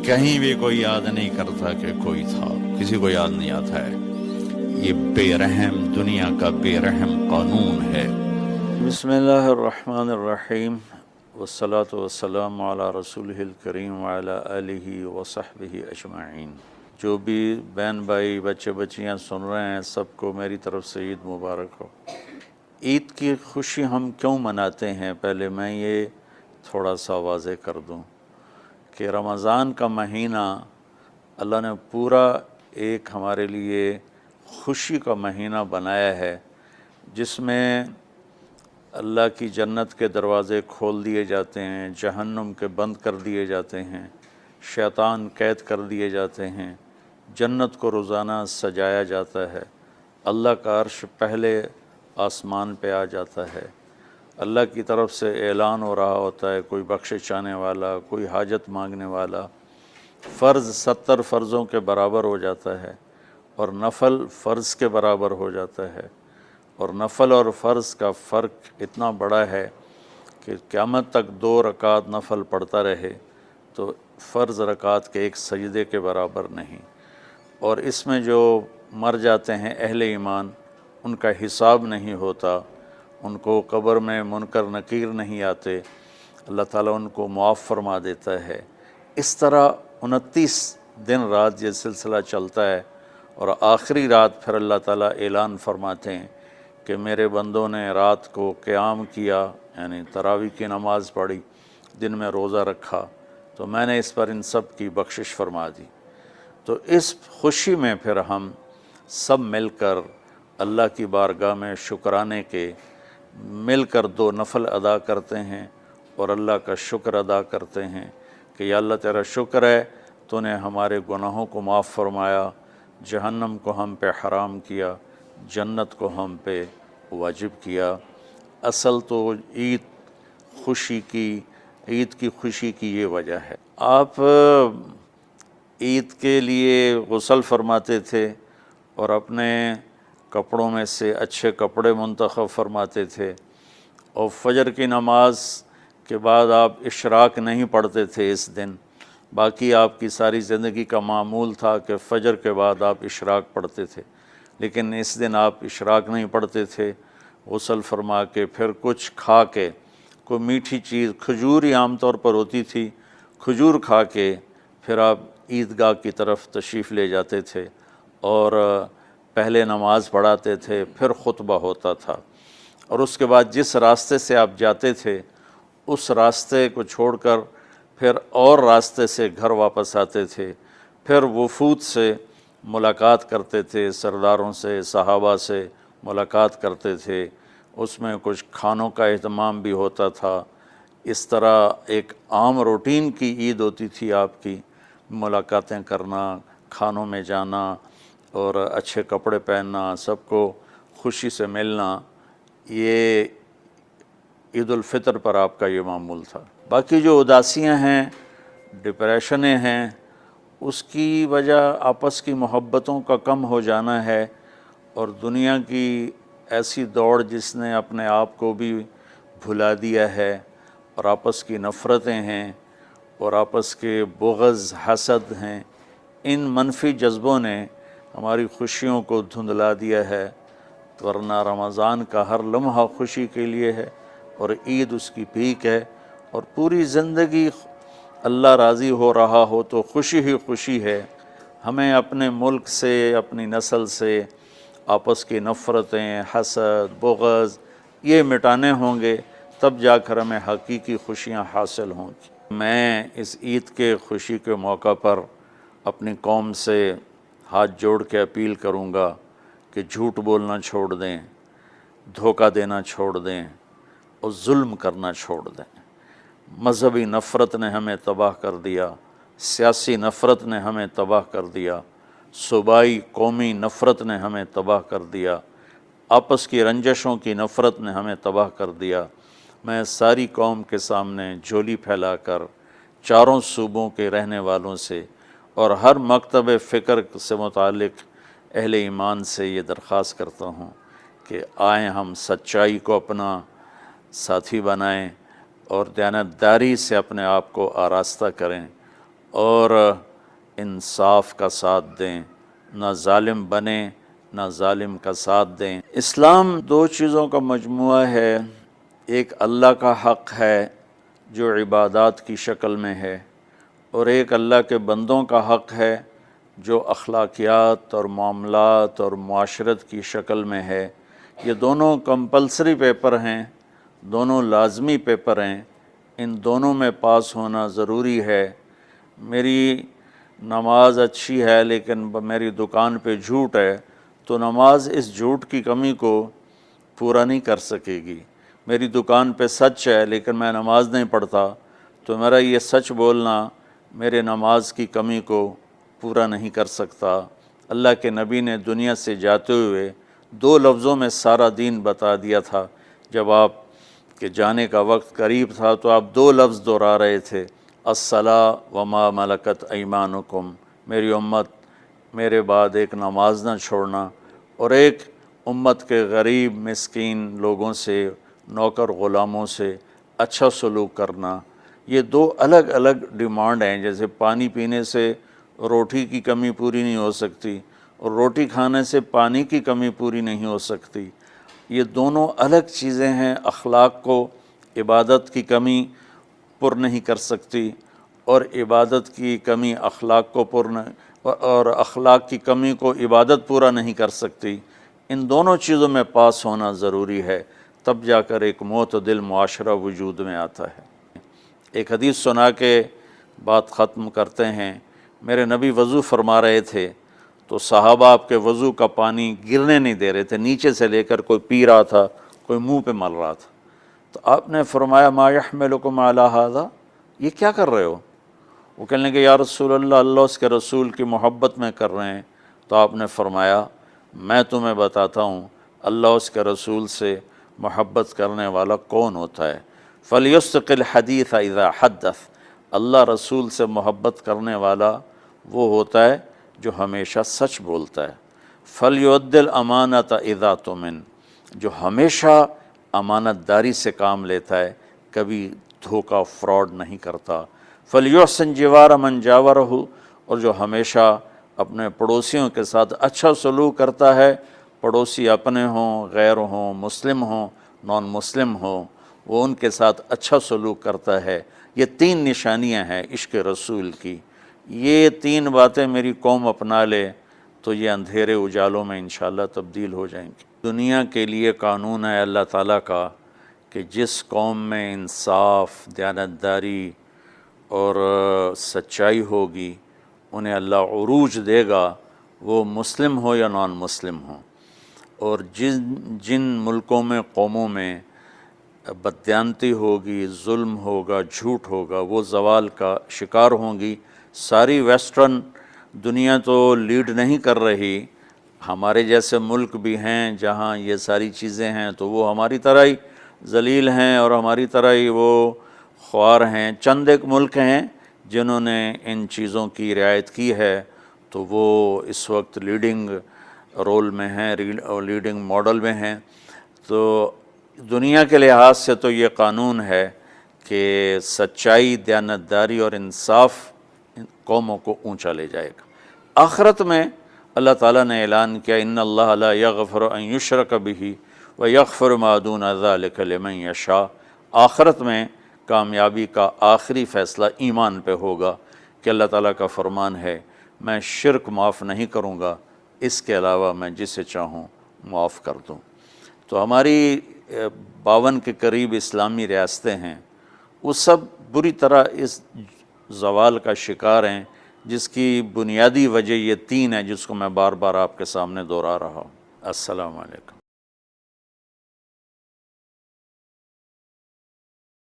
کہیں بھی کوئی یاد نہیں کرتا کہ کوئی تھا، کسی کو یاد نہیں آتا ہے۔ یہ بے رحم دنیا کا بے رحم قانون ہے۔ بسم اللہ الرحمن الرحیم، والصلاة والسلام علی رسولہ الکریم وعلی آلہ وصحبہ اجمعین۔ جو بھی بہن بھائی بچے بچیاں سن رہے ہیں، سب کو میری طرف سے عید مبارک ہو۔ عید کی خوشی ہم کیوں مناتے ہیں، پہلے میں یہ تھوڑا سا واضح کر دوں کہ رمضان کا مہینہ اللہ نے پورا ایک ہمارے لیے خوشی کا مہینہ بنایا ہے، جس میں اللہ کی جنت کے دروازے کھول دیے جاتے ہیں، جہنم کے بند کر دیے جاتے ہیں، شیطان قید کر دیے جاتے ہیں، جنت کو روزانہ سجایا جاتا ہے، اللہ کا عرش پہلے آسمان پہ آ جاتا ہے، اللہ کی طرف سے اعلان ہو رہا ہوتا ہے، کوئی بخشش چاہنے والا، کوئی حاجت مانگنے والا، فرض 70 فرضوں کے برابر ہو جاتا ہے اور نفل فرض کے برابر ہو جاتا ہے، اور نفل اور فرض کا فرق اتنا بڑا ہے کہ قیامت تک 2 رکعت نفل پڑھتا رہے تو فرض رکعت کے ایک سجدے کے برابر نہیں۔ اور اس میں جو مر جاتے ہیں اہل ایمان، ان کا حساب نہیں ہوتا، ان کو قبر میں منکر نکیر نہیں آتے، اللہ تعالیٰ ان کو معاف فرما دیتا ہے۔ اس طرح 29 دن رات یہ سلسلہ چلتا ہے، اور آخری رات پھر اللہ تعالیٰ اعلان فرماتے ہیں کہ میرے بندوں نے رات کو قیام کیا، یعنی تراویح کی نماز پڑھی، دن میں روزہ رکھا، تو میں نے اس پر ان سب کی بخشش فرما دی۔ تو اس خوشی میں پھر ہم سب مل کر اللہ کی بارگاہ میں شکرانے کے مل کر 2 نفل ادا کرتے ہیں اور اللہ کا شکر ادا کرتے ہیں کہ یا اللہ تیرا شکر ہے، تو نے ہمارے گناہوں کو معاف فرمایا، جہنم کو ہم پہ حرام کیا، جنت کو ہم پہ واجب کیا۔ اصل تو عید کی خوشی کی یہ وجہ ہے۔ آپ عید کے لیے غسل فرماتے تھے اور اپنے کپڑوں میں سے اچھے کپڑے منتخب فرماتے تھے، اور فجر کی نماز کے بعد آپ اشراق نہیں پڑھتے تھے اس دن، باقی آپ کی ساری زندگی کا معمول تھا کہ فجر کے بعد آپ اشراق پڑھتے تھے، لیکن اس دن آپ اشراق نہیں پڑھتے تھے، غسل فرما کے پھر کچھ کھا کے، کوئی میٹھی چیز، کھجور ہی عام طور پر ہوتی تھی، کھجور کھا کے پھر آپ عیدگاہ کی طرف تشریف لے جاتے تھے، اور پہلے نماز پڑھاتے تھے، پھر خطبہ ہوتا تھا، اور اس کے بعد جس راستے سے آپ جاتے تھے اس راستے کو چھوڑ کر پھر اور راستے سے گھر واپس آتے تھے، پھر وفود سے ملاقات کرتے تھے، سرداروں سے، صحابہ سے ملاقات کرتے تھے، اس میں کچھ کھانوں کا اہتمام بھی ہوتا تھا۔ اس طرح ایک عام روٹین کی عید ہوتی تھی آپ کی، ملاقاتیں کرنا، کھانوں میں جانا اور اچھے کپڑے پہننا، سب کو خوشی سے ملنا، یہ عید الفطر پر آپ کا یہ معمول تھا۔ باقی جو اداسیاں ہیں، ڈپریشنیں ہیں، اس کی وجہ آپس کی محبتوں کا کم ہو جانا ہے، اور دنیا کی ایسی دوڑ جس نے اپنے آپ کو بھی بھلا دیا ہے، اور آپس کی نفرتیں ہیں، اور آپس کے بغض، حسد ہیں، ان منفی جذبوں نے ہماری خوشیوں کو دھندلا دیا ہے، ورنہ رمضان کا ہر لمحہ خوشی کے لیے ہے، اور عید اس کی پیک ہے، اور پوری زندگی اللہ راضی ہو رہا ہو تو خوشی ہی خوشی ہے۔ ہمیں اپنے ملک سے، اپنی نسل سے آپس کی نفرتیں، حسد، بغض یہ مٹانے ہوں گے، تب جا کر ہمیں حقیقی خوشیاں حاصل ہوں گی۔ میں اس عید کے خوشی کے موقع پر اپنی قوم سے ہاتھ جوڑ کے اپیل کروں گا کہ جھوٹ بولنا چھوڑ دیں، دھوکہ دینا چھوڑ دیں، اور ظلم کرنا چھوڑ دیں۔ مذہبی نفرت نے ہمیں تباہ کر دیا، سیاسی نفرت نے ہمیں تباہ کر دیا، صوبائی قومی نفرت نے ہمیں تباہ کر دیا، آپس کی رنجشوں کی نفرت نے ہمیں تباہ کر دیا۔ میں ساری قوم کے سامنے جھولی پھیلا کر چاروں صوبوں کے رہنے والوں سے اور ہر مکتب فکر سے متعلق اہل ایمان سے یہ درخواست کرتا ہوں کہ آئیں ہم سچائی کو اپنا ساتھی بنائیں اور دیانتداری سے اپنے آپ کو آراستہ کریں، اور انصاف کا ساتھ دیں، نہ ظالم بنیں نہ ظالم کا ساتھ دیں۔ اسلام دو چیزوں کا مجموعہ ہے، ایک اللہ کا حق ہے جو عبادات کی شکل میں ہے، اور ایک اللہ کے بندوں کا حق ہے جو اخلاقیات اور معاملات اور معاشرت کی شکل میں ہے۔ یہ دونوں کمپلسری پیپر ہیں، دونوں لازمی پیپر ہیں، ان دونوں میں پاس ہونا ضروری ہے۔ میری نماز اچھی ہے لیکن میری دکان پہ جھوٹ ہے تو نماز اس جھوٹ کی کمی کو پورا نہیں کر سکے گی۔ میری دکان پہ سچ ہے لیکن میں نماز نہیں پڑھتا تو میرا یہ سچ بولنا میرے نماز کی کمی کو پورا نہیں کر سکتا۔ اللہ کے نبی نے دنیا سے جاتے ہوئے دو لفظوں میں سارا دین بتا دیا تھا۔ جب آپ کے جانے کا وقت قریب تھا تو آپ دو لفظ دہرا رہے تھے، الصلاۃ وما ملکت ایمانکم، میری امت میرے بعد ایک نماز نہ چھوڑنا، اور ایک امت کے غریب مسکین لوگوں سے، نوکر غلاموں سے اچھا سلوک کرنا۔ یہ دو الگ الگ ڈیمانڈ ہیں، جیسے پانی پینے سے روٹی کی کمی پوری نہیں ہو سکتی اور روٹی کھانے سے پانی کی کمی پوری نہیں ہو سکتی۔ یہ دونوں الگ چیزیں ہیں۔ اخلاق کو عبادت کی کمی پر نہیں کر سکتی، اور عبادت کی کمی اخلاق کو اور اخلاق کی کمی کو عبادت پورا نہیں کر سکتی۔ ان دونوں چیزوں میں پاس ہونا ضروری ہے، تب جا کر ایک معتدل معاشرہ وجود میں آتا ہے۔ ایک حدیث سنا کے بات ختم کرتے ہیں۔ میرے نبی وضو فرما رہے تھے تو صحابہ آپ کے وضو کا پانی گرنے نہیں دے رہے تھے، نیچے سے لے کر کوئی پی رہا تھا، کوئی منہ پہ مل رہا تھا۔ تو آپ نے فرمایا ما یحملکم علی ھذا، یہ کیا کر رہے ہو؟ وہ کہنے لگے یا رسول اللہ، اللہ اس کے رسول کی محبت میں کر رہے ہیں۔ تو آپ نے فرمایا میں تمہیں بتاتا ہوں اللہ اس کے رسول سے محبت کرنے والا کون ہوتا ہے۔ فَلْيُصْدِقِ الْحَدِيثَ إِذَا حَدَّثَ، اللہ رسول سے محبت کرنے والا وہ ہوتا ہے جو ہمیشہ سچ بولتا ہے۔ فَلْيُؤَدِّ الْأَمَانَةَ إِذَا تُؤْمِنَ، جو ہمیشہ امانت داری سے کام لیتا ہے، کبھی دھوکہ فراڈ نہیں کرتا۔ فَلْيُحْسِنْ جِوَارَ مَنْ جَاوَرَهُ، اور جو ہمیشہ اپنے پڑوسیوں کے ساتھ اچھا سلوک کرتا ہے، پڑوسی اپنے ہوں، غیر ہوں، مسلم ہوں، نان مسلم ہوں، وہ ان کے ساتھ اچھا سلوک کرتا ہے۔ یہ تین نشانیاں ہیں عشق رسول کی۔ یہ تین باتیں میری قوم اپنا لے تو یہ اندھیرے اجالوں میں انشاءاللہ تبدیل ہو جائیں گی۔ دنیا کے لیے قانون ہے اللہ تعالیٰ کا کہ جس قوم میں انصاف، دیانتداری اور سچائی ہوگی انہیں اللہ عروج دے گا، وہ مسلم ہو یا نان مسلم ہو۔ اور جن ملکوں میں، قوموں میں بددیانتی ہوگی، ظلم ہوگا، جھوٹ ہوگا، وہ زوال کا شکار ہوں گی۔ ساری ویسٹرن دنیا تو لیڈ نہیں کر رہی، ہمارے جیسے ملک بھی ہیں جہاں یہ ساری چیزیں ہیں تو وہ ہماری طرح ہی ذلیل ہیں اور ہماری طرح ہی وہ خوار ہیں۔ چند ایک ملک ہیں جنہوں نے ان چیزوں کی رعایت کی ہے تو وہ اس وقت لیڈنگ رول میں ہیں، لیڈنگ ماڈل میں ہیں۔ تو دنیا کے لحاظ سے تو یہ قانون ہے کہ سچائی، دیانتداری اور انصاف قوموں کو اونچا لے جائے گا۔ آخرت میں اللہ تعالیٰ نے اعلان کیا ان اللہ لا یغفر ان یشرک بہ ویغفر ما دون ذلک لمن یشاء۔ آخرت میں کامیابی کا آخری فیصلہ ایمان پہ ہوگا کہ اللہ تعالیٰ کا فرمان ہے میں شرک معاف نہیں کروں گا، اس کے علاوہ میں جسے چاہوں معاف کر دوں۔ تو ہماری 52 کے قریب اسلامی ریاستیں ہیں، وہ سب بری طرح اس زوال کا شکار ہیں، جس کی بنیادی وجہ یہ تین ہے جس کو میں بار بار آپ کے سامنے دہرا رہا ہوں۔ السلام علیکم۔